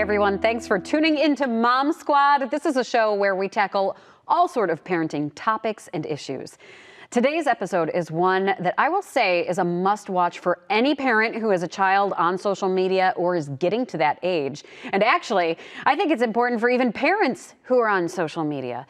Hi, everyone. Thanks for tuning into Mom Squad. This is a show where we tackle all sort of parenting topics and issues. Today's episode is one that I will say is a must-watch for any parent who has a child on social media or is getting to that age. And actually, I think it's important for even parents who are on social media.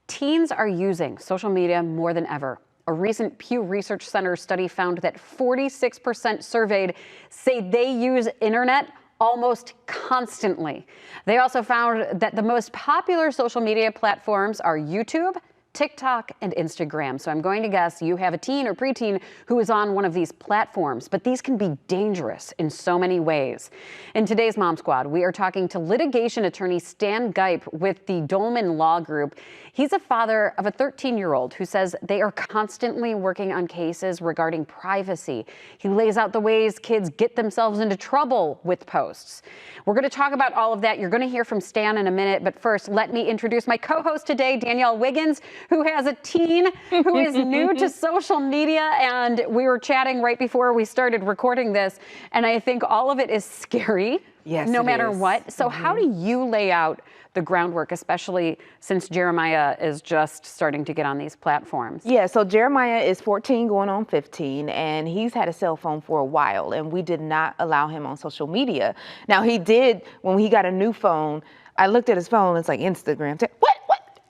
Teens are using social media more than ever. A recent Pew Research Center study found that 46% surveyed say they use internet almost constantly. They also found that the most popular social media platforms are YouTube, TikTok, and Instagram. So I'm going to guess you have a teen or preteen who is on one of these platforms, but these can be dangerous in so many ways. In today's Mom Squad, we are talking to litigation attorney Stan Gipe with the Dolman Law Group. He's a father of a 13-year-old who says they are constantly working on cases regarding privacy. He lays out the ways kids get themselves into trouble with posts. We're going to talk about all of that. You're going to hear from Stan in a minute, but first, let me introduce my co-host today, Danielle Wiggins, who has a teen who is new to social media. And we were chatting right before we started recording this, and I think all of it is scary, no matter what. So how do you lay out the groundwork, especially since Jeremiah is just starting to get on these platforms? Yeah, so Jeremiah is 14 going on 15, and he's had a cell phone for a while, and we did not allow him on social media. Now, he did, when he got a new phone, I looked at his phone, it's like Instagram. What?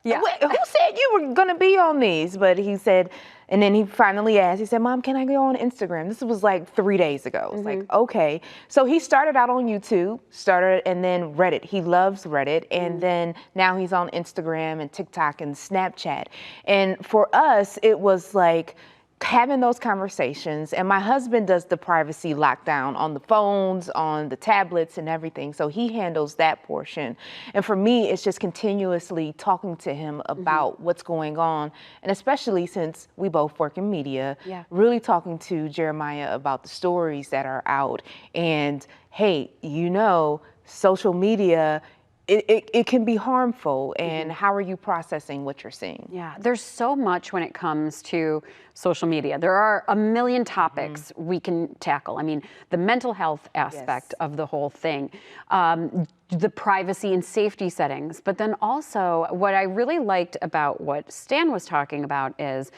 Yeah. Who said you were going to be on these? But he said, and then he finally asked, he said, Mom, can I go on Instagram? This was like 3 days ago. It's like, okay. So he started out on YouTube, and then Reddit. He loves Reddit. And then now he's on Instagram and TikTok and Snapchat. And for us, it was like having those conversations. And my husband does the privacy lockdown on the phones, on the tablets and everything. So he handles that portion. And for me, it's just continuously talking to him about what's going on. And especially since we both work in media, really talking to Jeremiah about the stories that are out. And hey, social media, it can be harmful, and how are you processing what you're seeing? Yeah, there's so much when it comes to social media. There are a million topics we can tackle. I mean, the mental health aspect of the whole thing, the privacy and safety settings, but then also what I really liked about what Stan was talking about is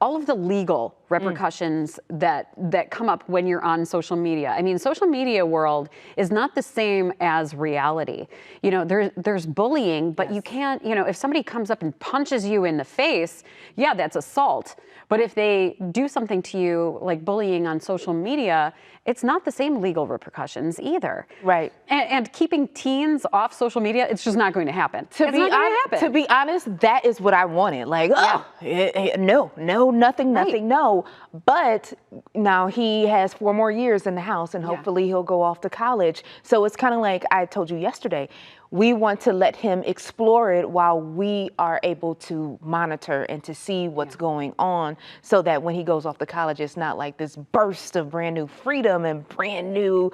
all of the legal repercussions that come up when you're on social media. I mean, social media world is not the same as reality. You know, there's bullying, but you can't, if somebody comes up and punches you in the face, yeah, that's assault. But if they do something to you like bullying on social media, it's not the same legal repercussions either. Right. And keeping teens off social media, it's just not going to happen. To be honest, that is what I wanted. Like, no, nothing. No. But now he has 4 more years in the house, and hopefully he'll go off to college. So it's kind of like I told you yesterday, we want to let him explore it while we are able to monitor and to see what's going on, so that when he goes off to college, it's not like this burst of brand new freedom and brand new,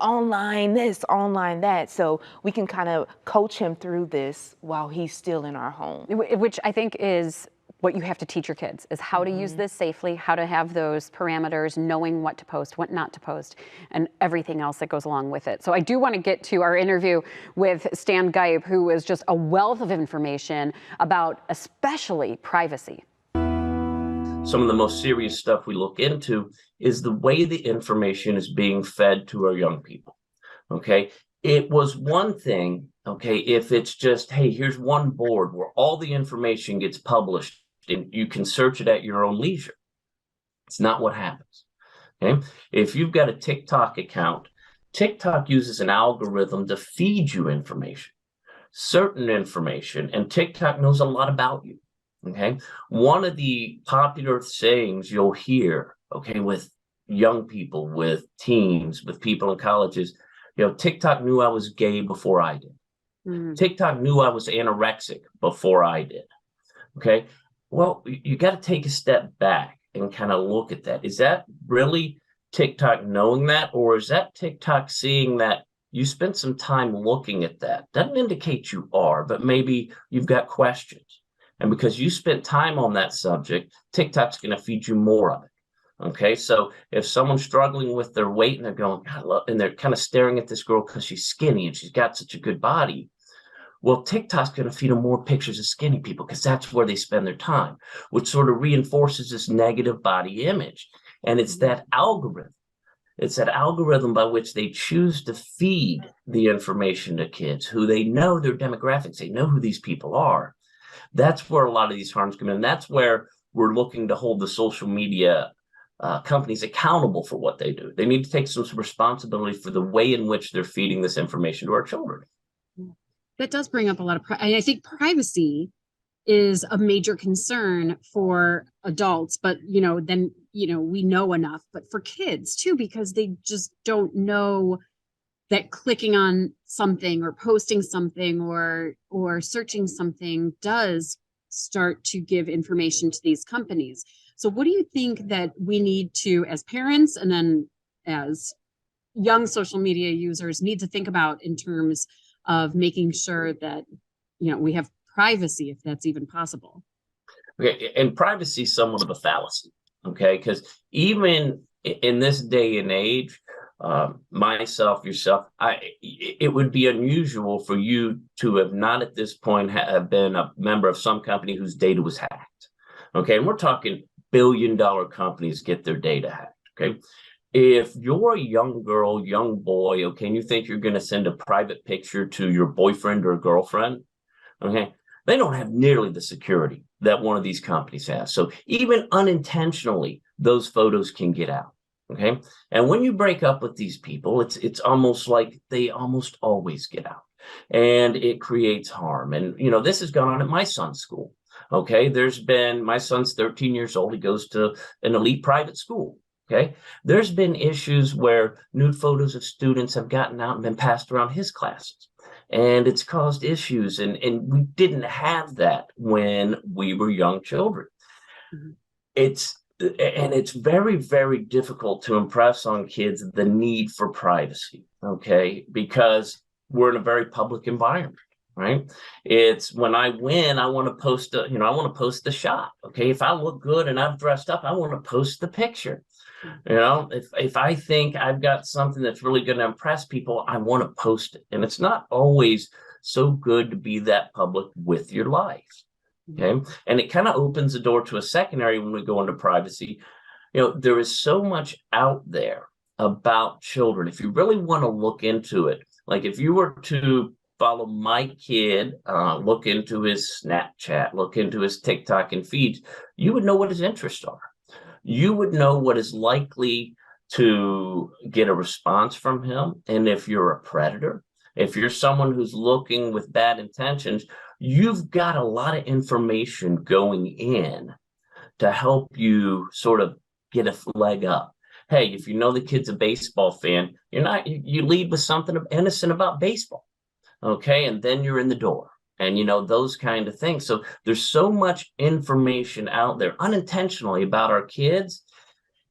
online this, online that. So we can kind of coach him through this while he's still in our home. Which I think is what you have to teach your kids, is how to use this safely, how to have those parameters, knowing what to post, what not to post, and everything else that goes along with it. So I do want to get to our interview with Stan Gipe, who is just a wealth of information about especially privacy. Some of the most serious stuff we look into is the way the information is being fed to our young people. Okay. It was one thing, if it's just, hey, here's one board where all the information gets published and you can search it at your own leisure. It's not what happens. Okay. If you've got a TikTok account, TikTok uses an algorithm to feed you certain information, and TikTok knows a lot about you. Okay. One of the popular sayings you'll hear, with young people, with teens, with people in colleges, TikTok knew I was gay before I did. TikTok knew I was anorexic before I did. Okay. Well, you got to take a step back and kind of look at that. Is that really TikTok knowing that, or is that TikTok seeing that you spent some time looking at that? Doesn't indicate you are, but maybe you've got questions. And because you spent time on that subject, TikTok's going to feed you more of it. Okay, so if someone's struggling with their weight and they're going, God, look, and they're kind of staring at this girl because she's skinny and she's got such a good body, well, TikTok's going to feed them more pictures of skinny people because that's where they spend their time, which sort of reinforces this negative body image. And it's that algorithm. It's that algorithm by which they choose to feed the information to kids who they know their demographics. They know who these people are. That's where a lot of these harms come in. That's where we're looking to hold the social media companies accountable for what they do. They need to take some responsibility for the way in which they're feeding this information to our children. That does bring up a lot of, I think privacy is a major concern for adults, but, then, we know enough, but for kids too, because they just don't know that clicking on something or posting something or searching something does start to give information to these companies. So what do you think that we need to, as parents and then as young social media users, need to think about in terms of making sure that, we have privacy, if that's even possible? Okay, and privacy is somewhat of a fallacy, okay? Because even in this day and age, myself, yourself, it would be unusual for you to have not at this point have been a member of some company whose data was hacked, okay? And we're talking billion-dollar companies get their data hacked, okay? If you're a young girl, young boy, okay, and you think you're going to send a private picture to your boyfriend or girlfriend, okay, they don't have nearly the security that one of these companies has. So even unintentionally, those photos can get out, okay? And when you break up with these people, it's almost like they almost always get out, and it creates harm. And, this has gone on at my son's school, okay? My son's 13 years old. He goes to an elite private school. Okay, there's been issues where nude photos of students have gotten out and been passed around his classes, and it's caused issues. And we didn't have that when we were young children. Mm-hmm. It's very, very difficult to impress on kids the need for privacy. Okay, because we're in a very public environment. Right. It's when I win, I want to post I want to post the shot. Okay. If I look good and I've dressed up, I want to post the picture. If I think I've got something that's really going to impress people, I want to post it. And it's not always so good to be that public with your life. Okay. And it kind of opens the door to a secondary when we go into privacy. There is so much out there about children. If you really want to look into it, like if you were to follow my kid, look into his Snapchat, look into his TikTok and feeds, you would know what his interests are. You would know what is likely to get a response from him. And if you're a predator, if you're someone who's looking with bad intentions, you've got a lot of information going in to help you sort of get a leg up. Hey, if you know the kid's a baseball fan, you lead with something innocent about baseball. Okay, and then you're in the door. And, those kind of things. So there's so much information out there unintentionally about our kids.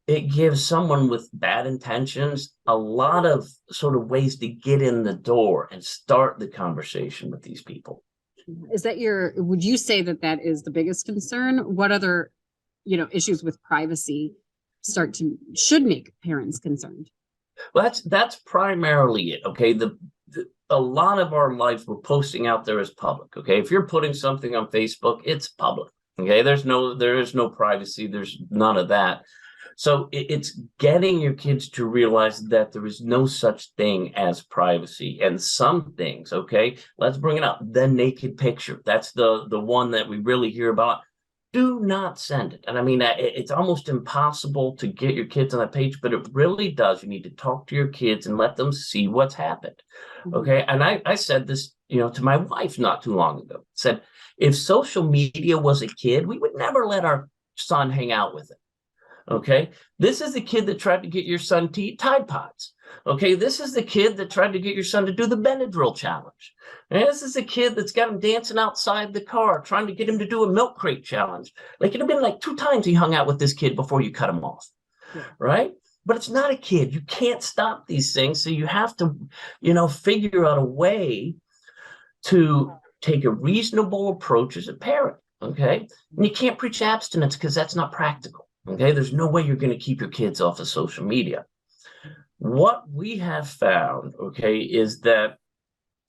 It gives someone with bad intentions a lot of sort of ways to get in the door and start the conversation with these people. Is that would you say that is the biggest concern? What other, issues with privacy should make parents concerned? Well, that's primarily it. Okay. A lot of our life we're posting out there as public. Okay. If you're putting something on Facebook, it's public. Okay. There is no privacy. There's none of that. So it's getting your kids to realize that there is no such thing as privacy. And some things, okay, let's bring it up. The naked picture. That's the one that we really hear about. Do not send it. And I mean, it's almost impossible to get your kids on that page, but it really does. You need to talk to your kids and let them see what's happened. Okay. And I said this, to my wife not too long ago. Said, if social media was a kid, we would never let our son hang out with it. Okay. This is the kid that tried to get your son to eat Tide Pods. Okay. This is the kid that tried to get your son to do the Benadryl challenge. And this is the kid that's got him dancing outside the car, trying to get him to do a milk crate challenge. Like it'd have been like 2 times he hung out with this kid before you cut him off. Yeah. Right. But it's not a kid. You can't stop these things. So you have to, figure out a way to take a reasonable approach as a parent. Okay. And you can't preach abstinence because that's not practical. Okay, there's no way you're going to keep your kids off of social media. What we have found, okay, is that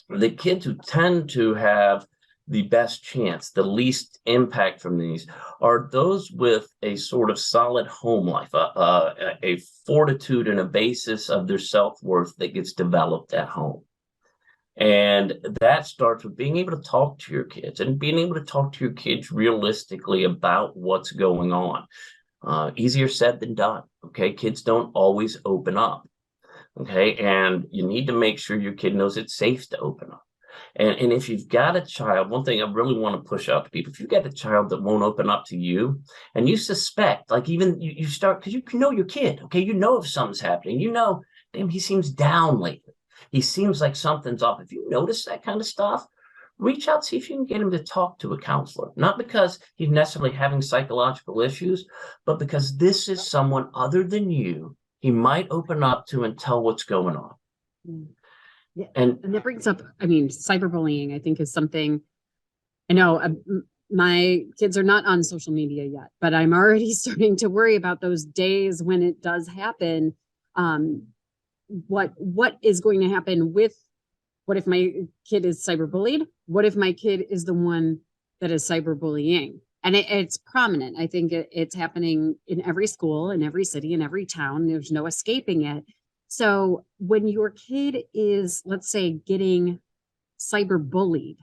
the kids who tend to have the best chance, the least impact from these, are those with a sort of solid home life, a fortitude and a basis of their self-worth that gets developed at home. And that starts with being able to talk to your kids and being able to talk to your kids realistically about what's going on. Easier said than done. Okay. Kids don't always open up. Okay. And you need to make sure your kid knows it's safe to open up. And if you've got a child, one thing I really want to push out to people, if you've got a child that won't open up to you and you suspect, like even you start, because you know your kid, okay, you know if something's happening, you know, damn, he seems down lately. He seems like something's up. If you notice that kind of stuff, reach out, see if you can get him to talk to a counselor, not because he's necessarily having psychological issues, but because this is someone other than you he might open up to and tell what's going on. Yeah. And that brings up, I mean, cyberbullying, I think, is something I know. My kids are not on social media yet, but I'm already starting to worry about those days when it does happen. What is going to happen with, what if my kid is cyberbullied? What if my kid is the one that is cyberbullying? And it's prominent. I think it's happening in every school, in every city, in every town. There's no escaping it. So when your kid is, let's say, getting cyberbullied,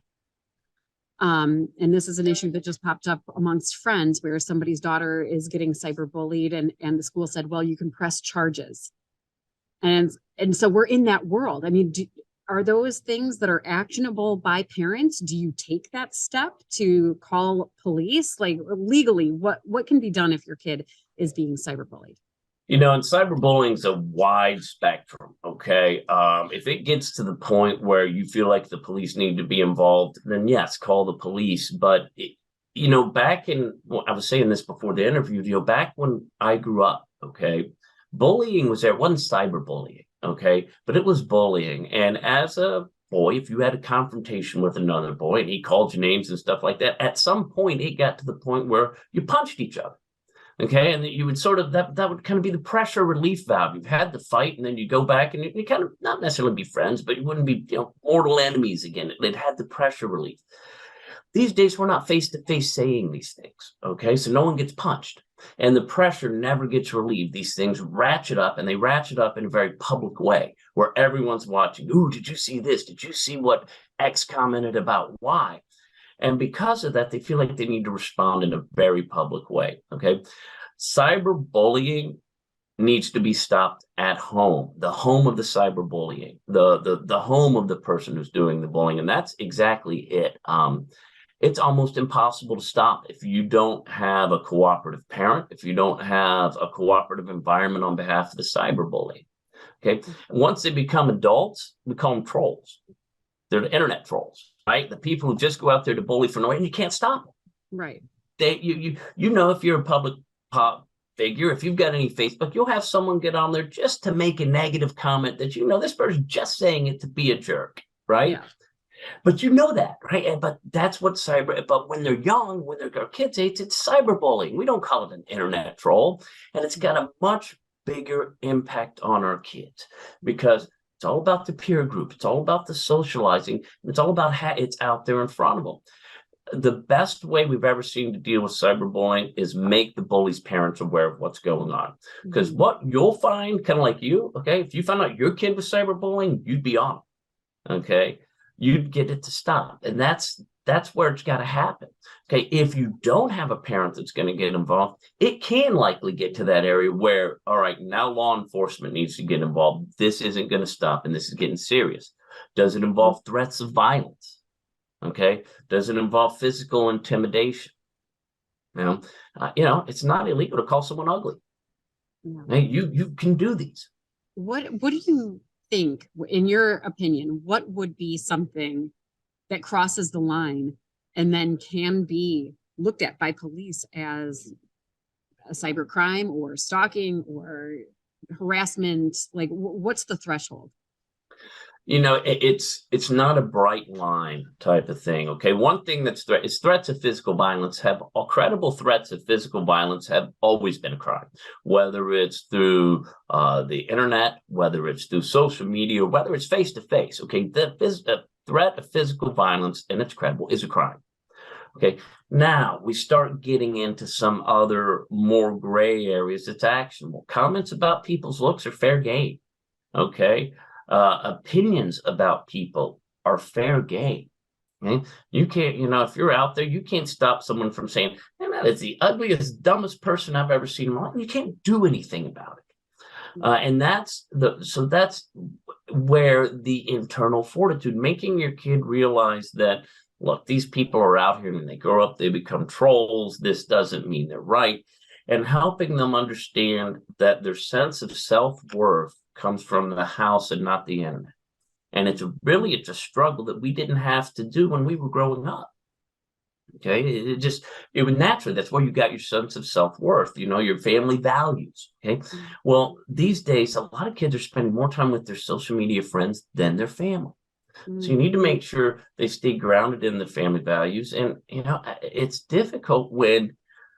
and this is an issue that just popped up amongst friends where somebody's daughter is getting cyberbullied, and the school said, well, you can press charges. And so we're in that world. I mean, are those things that are actionable by parents? Do you take that step to call police? Like legally, what can be done if your kid is being cyberbullied? You know, and cyberbullying is a wide spectrum. Okay. If it gets to the point where you feel like the police need to be involved, then yes, call the police. But, back in, well, I was saying this before the interview, back when I grew up, okay, bullying was there. It wasn't cyberbullying. Okay. But it was bullying. And as a boy, if you had a confrontation with another boy and he called you names and stuff like that, at some point it got to the point where you punched each other. Okay. And you would sort of, that would kind of be the pressure relief valve. You've had the fight and then you go back and you kind of not necessarily be friends, but you wouldn't be, mortal enemies again. It had the pressure relief. These days, we're not face to face saying these things. Okay. So no one gets punched and the pressure never gets relieved. These things ratchet up, and they ratchet up in a very public way where everyone's watching. Ooh, did you see this? Did you see what X commented about Y? And because of that, they feel like they need to respond in a very public way. Okay. Cyberbullying needs to be stopped at home, the home of the cyberbullying, the home of the person who's doing the bullying. And that's exactly it. It's almost impossible to stop if you don't have a cooperative parent, if you don't have a cooperative environment on behalf of the cyberbully. Okay. And once they become adults, we call them trolls. They're the internet trolls, right? The people who just go out there to bully for no reason, and you can't stop them. Right. If you're a public figure, if you've got any Facebook, you'll have someone get on there just to make a negative comment that this person's just saying it to be a jerk, right? Yeah. But you know that, right? But that's what but when they're young, when they're kids' age, it's cyberbullying. We don't call it an internet troll. And it's got a much bigger impact on our kids because it's all about the peer group. It's all about the socializing. It's all about how it's out there in front of them. The best way we've ever seen to deal with cyberbullying is make the bully's parents aware of what's going on. Because what you'll find, kind of like you, okay, if you found out your kid was cyberbullying, you'd be on it, okay? You'd get it to stop. And that's where it's got to happen. Okay. If you don't have a parent that's going to get involved, it can likely get to that area where, all right, now law enforcement needs to get involved. This isn't going to stop and this is getting serious. Does it involve threats of violence? Okay. Does it involve physical intimidation? It's not illegal to call someone ugly. No. Hey, you can do these. What do you think, in your opinion, what would be something that crosses the line and then can be looked at by police as a cybercrime or stalking or harassment? Like, what's the threshold? It's not a bright line type of thing. Okay, one thing that's is threats of physical violence have credible threats of physical violence have always been a crime, whether it's through the internet, whether it's through social media, whether it's face to face. Okay, the threat of physical violence, and it's credible, is a crime. Okay, now we start getting into some other more gray areas that's actionable. Comments about people's looks are fair game. Okay. Opinions about people are fair game. Okay? You can't, if you're out there, you can't stop someone from saying, hey, man, it's the ugliest, dumbest person I've ever seen in my life. You can't do anything about it. And that's where the internal fortitude, making your kid realize that, look, these people are out here and they grow up, they become trolls. This doesn't mean they're right. And helping them understand that their sense of self-worth comes from the house and not the internet. And it's a struggle that we didn't have to do when we were growing up. Okay, it was natural. That's where you got your sense of self-worth, your family values. Okay, well, these days a lot of kids are spending more time with their social media friends than their family. So you need to make sure they stay grounded in the family values. And it's difficult when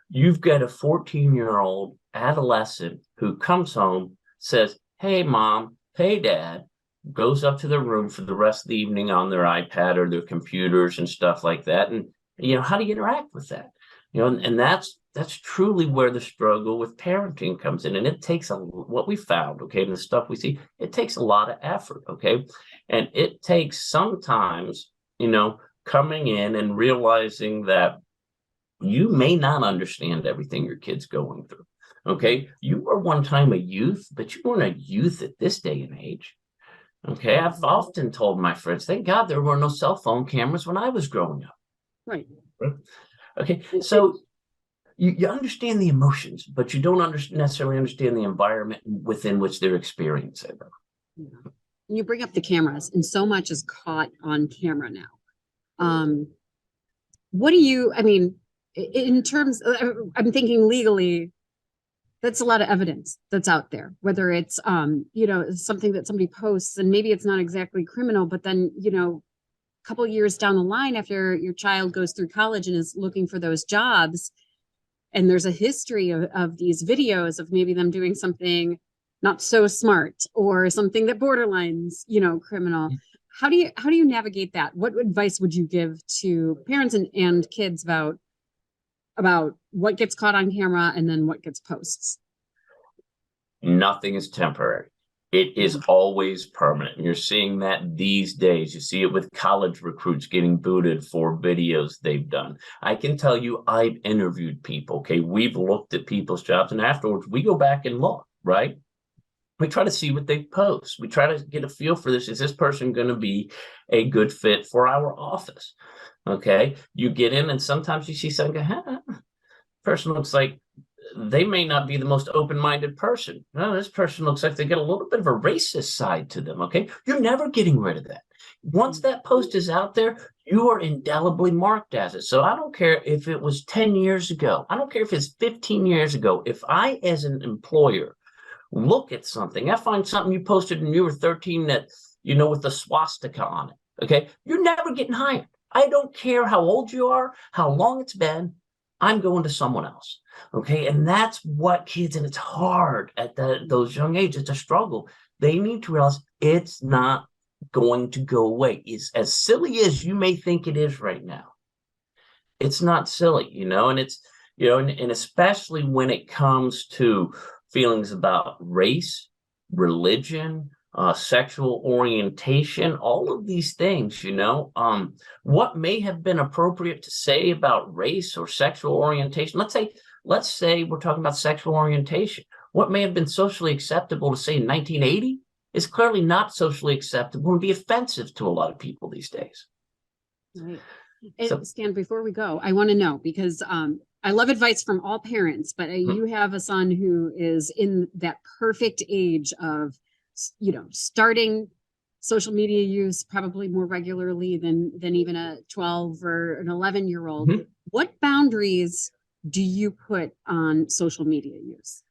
you've got a 14-year-old adolescent who comes home, says, hey, mom, hey, dad, goes up to their room for the rest of the evening on their iPad or their computers and stuff like that. And, how do you interact with that? And that's truly where the struggle with parenting comes in. And it takes what we found, okay, and the stuff we see, it takes a lot of effort, okay? And it takes sometimes, coming in and realizing that you may not understand everything your kid's going through. Okay, you were one time a youth, but you weren't a youth at this day and age. Okay, I've often told my friends, thank God there were no cell phone cameras when I was growing up. Right. Okay, so you understand the emotions, but you don't necessarily understand the environment within which they're experiencing them. Yeah. You bring up the cameras, and so much is caught on camera now. What do you, in terms of, I'm thinking legally, that's a lot of evidence that's out there, whether it's, something that somebody posts and maybe it's not exactly criminal, but then, a couple of years down the line after your child goes through college and is looking for those jobs, and there's a history of these videos of maybe them doing something not so smart or something that borderlines, criminal. How do you navigate that? What advice would you give to parents and kids about what gets caught on camera and then what gets posts? Nothing is temporary. It is always permanent. And you're seeing that these days. You see it with college recruits getting booted for videos they've done. I can tell you, I've interviewed people. Okay, we've looked at people's jobs, and afterwards we go back and look, right? We try to see what they post. We try to get a feel for this. Is this person going to be a good fit for our office? Okay, you get in and sometimes you see something, person looks like they may not be the most open-minded person. No, this person looks like they get a little bit of a racist side to them, okay? You're never getting rid of that. Once that post is out there, you are indelibly marked as it. So I don't care if it was 10 years ago. I don't care if it's 15 years ago. If I, as an employer, look at something, I find something you posted when you were 13 that, with the swastika on it, okay? You're never getting hired. I don't care how old you are, how long it's been, I'm going to someone else, okay? And that's what kids, and it's hard at those young ages, it's a struggle. They need to realize it's not going to go away. It's as silly as you may think it is right now. It's not silly, and it's, and especially when it comes to feelings about race, religion, sexual orientation, all of these things, what may have been appropriate to say about race or sexual orientation. Let's say we're talking about sexual orientation. What may have been socially acceptable to say in 1980 is clearly not socially acceptable and be offensive to a lot of people these days. Right. And Stan, before we go, I want to know, because I love advice from all parents, but you have a son who is in that perfect age of, starting social media use probably more regularly than even a 12 or an 11-year-old. What boundaries do you put on social media use?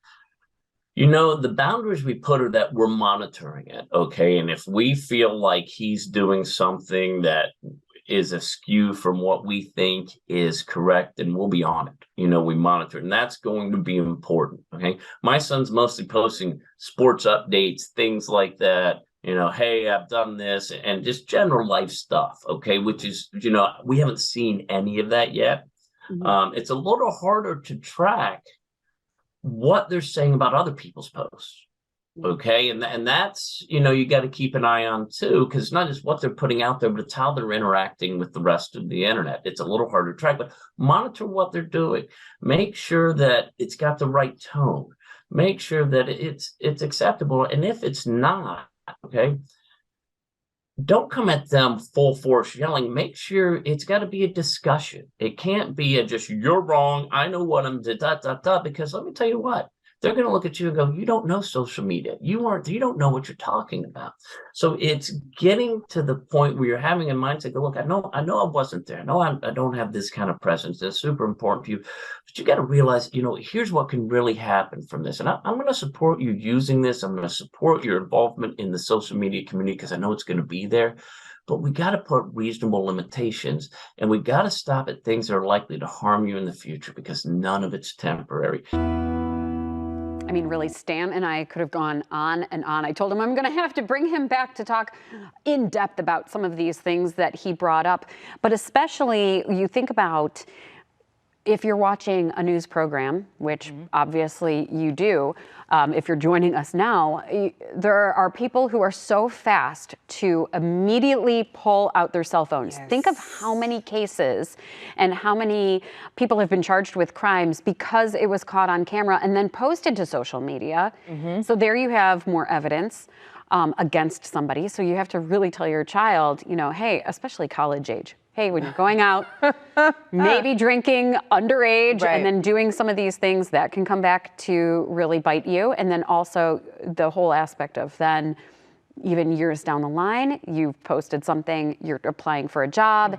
The boundaries we put are that we're monitoring it, okay? And if we feel like he's doing something that is askew from what we think is correct, then we'll be on it. We monitor it, and that's going to be important, okay? My son's mostly posting sports updates, things like that. Hey, I've done this, and just general life stuff, okay? Which is, we haven't seen any of that yet. Mm-hmm. It's a little harder to track what they're saying about other people's posts. Okay. And that's, you got to keep an eye on too, because it's not just what they're putting out there, but it's how they're interacting with the rest of the internet. It's a little harder to track, but monitor what they're doing. Make sure that it's got the right tone. Make sure that it's acceptable. And if it's not, okay, don't come at them full force yelling. Make sure it's got to be a discussion. It can't be just, you're wrong, I know what I'm because let me tell you what, they're going to look at you and go, you don't know social media. You don't know what you're talking about. So it's getting to the point where you're having a mindset, go, look, I know I wasn't there. I know I don't have this kind of presence. That's super important to you. But you got to realize, here's what can really happen from this. And I'm going to support you using this. I'm going to support your involvement in the social media community because I know it's going to be there. But we got to put reasonable limitations, and we got to stop at things that are likely to harm you in the future, because none of it's temporary. I mean, really, Stan and I could have gone on and on. I told him I'm going to have to bring him back to talk in depth about some of these things that he brought up. But especially, you think about if you're watching a news program, which obviously you do, if you're joining us now, there are people who are so fast to immediately pull out their cell phones. Yes. Think of how many cases and how many people have been charged with crimes because it was caught on camera and then posted to social media. So there you have more evidence against somebody. So you have to really tell your child, hey, especially college age, hey, when you're going out, maybe drinking underage, right, and then doing some of these things that can come back to really bite you. And then also the whole aspect of then even years down the line, you've posted something, you're applying for a job.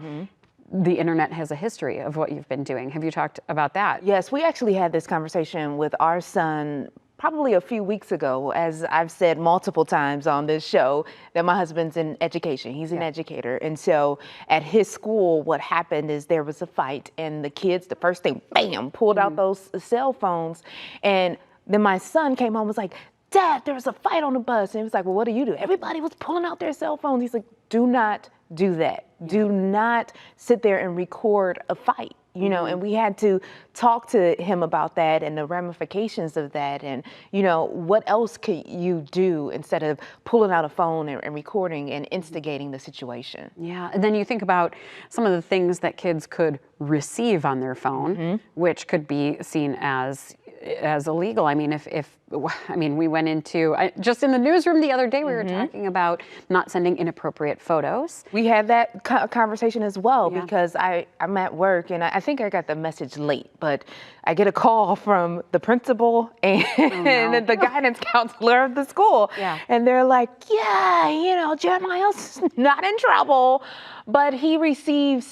The internet has a history of what you've been doing. Have you talked about that? Yes, we actually had this conversation with our son probably a few weeks ago. As I've said multiple times on this show, that my husband's in education. He's an educator. And so at his school, what happened is there was a fight, and the kids, the first thing, bam, pulled out those cell phones. And then my son came home and was like, Dad, there was a fight on the bus. And he was like, well, what do you do? Everybody was pulling out their cell phones. He's like, do not do that. Do not sit there and record a fight. And we had to talk to him about that and the ramifications of that, and, what else could you do instead of pulling out a phone and recording and instigating the situation. Yeah, and then you think about some of the things that kids could receive on their phone, which could be seen as illegal. I mean, we went into, just in the newsroom the other day, we were talking about not sending inappropriate photos. We had that conversation as well, because I'm at work, and I think I got the message late, but I get a call from the principal and the guidance counselor of the school. And they're like, Jeremiah's not in trouble, but he received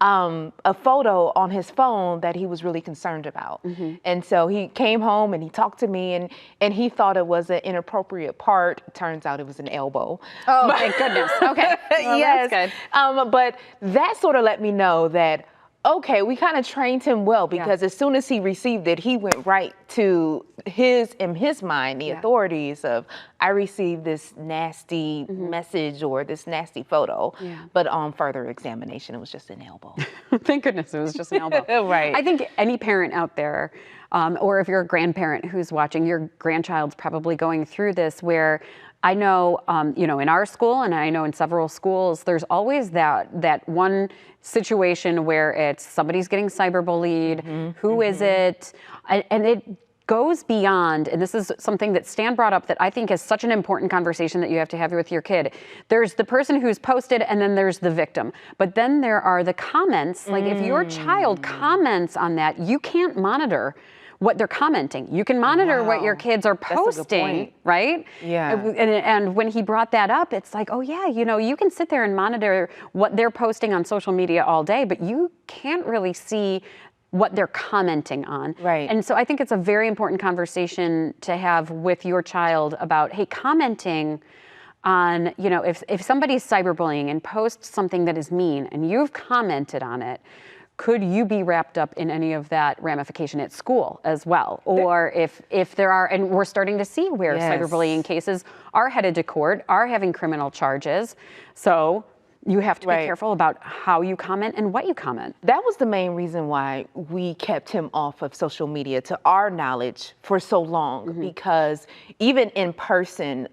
a photo on his phone that he was really concerned about. And so he came home and he talked to me, and he thought it was an inappropriate part. Turns out it was an elbow. Oh, thank goodness. Okay. Well, yes. That's good. But that sort of let me know that, okay, we kind of trained him well, because as soon as he received it, he went right to in his mind, the authorities of, I received this nasty message or this nasty photo. But on further examination, it was just an elbow. Thank goodness it was just an elbow. Right. I think any parent out there, or if you're a grandparent who's watching, your grandchild's probably going through this, where I know, in our school, and I know in several schools, there's always that one situation where it's somebody's getting cyberbullied. Who is it? And it goes beyond, and this is something that Stan brought up that I think is such an important conversation that you have to have with your kid. There's the person who's posted, and then there's the victim. But then there are the comments. Like if your child comments on that, you can't monitor what they're commenting. You can monitor what your kids are posting, right? Yeah. And when he brought that up, it's like, oh yeah, you can sit there and monitor what they're posting on social media all day, but you can't really see what they're commenting on. Right. And so I think it's a very important conversation to have with your child about, hey, commenting on, you know, if somebody's cyberbullying and posts something that is mean and you've commented on it, could you be wrapped up in any of that ramification at school as well? Or if there are, and we're starting to see where cyberbullying cases are headed to court, are having criminal charges. So you have to be careful about how you comment and what you comment. That was the main reason why we kept him off of social media, to our knowledge, for so long, because even in person,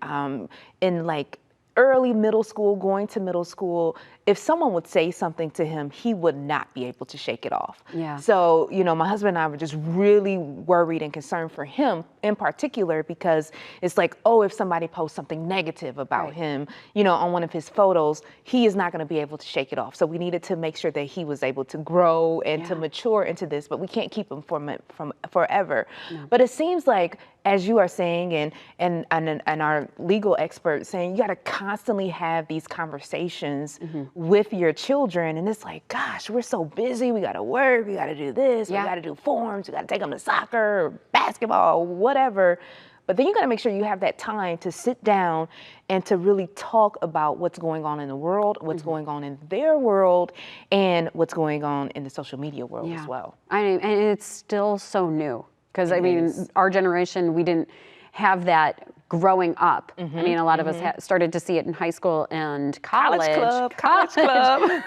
in like early middle school, going to middle school, if someone would say something to him, he would not be able to shake it off. Yeah. So, you know, my husband and I were just really worried and concerned for him in particular, because it's like, oh, if somebody posts something negative about him, you know, on one of his photos, he is not going to be able to shake it off. So we needed to make sure that he was able to grow and to mature into this, but we can't keep him from forever. No. But it seems like, as you are saying, and our legal experts saying, you got to constantly have these conversations with your children. And it's like, gosh, we're so busy. We got to work. We got to do this. We got to do forms. We got to take them to soccer, or basketball, whatever. But then you got to make sure you have that time to sit down and to really talk about what's going on in the world, what's going on in their world, and what's going on in the social media world as well. I mean, and it's still so new. Because I mean, our generation, we didn't have that growing up. I mean, a lot of us started to see it in high school and college. College club.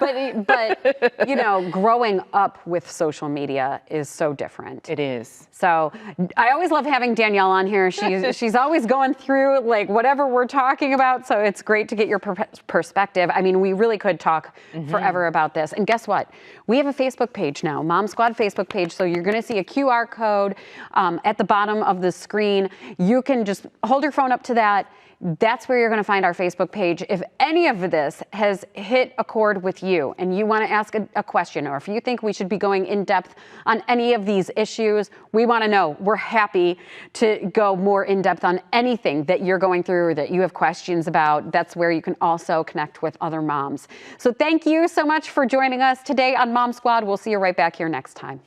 But you know, growing up with social media is so different. It is. So I always love having Danielle on here. She's always going through like whatever we're talking about. So it's great to get your perspective. I mean, we really could talk forever about this. And guess what? We have a Facebook page now, Mom Squad Facebook page. So you're going to see a QR code at the bottom of the screen. You can just hold your phone up to that. That's where you're going to find our Facebook page. If any of this has hit a chord with you and you want to ask a question, or if you think we should be going in depth on any of these issues, we want to know. We're happy to go more in depth on anything that you're going through or that you have questions about. That's where you can also connect with other moms. So thank you so much for joining us today on Mom Squad. We'll see you right back here next time.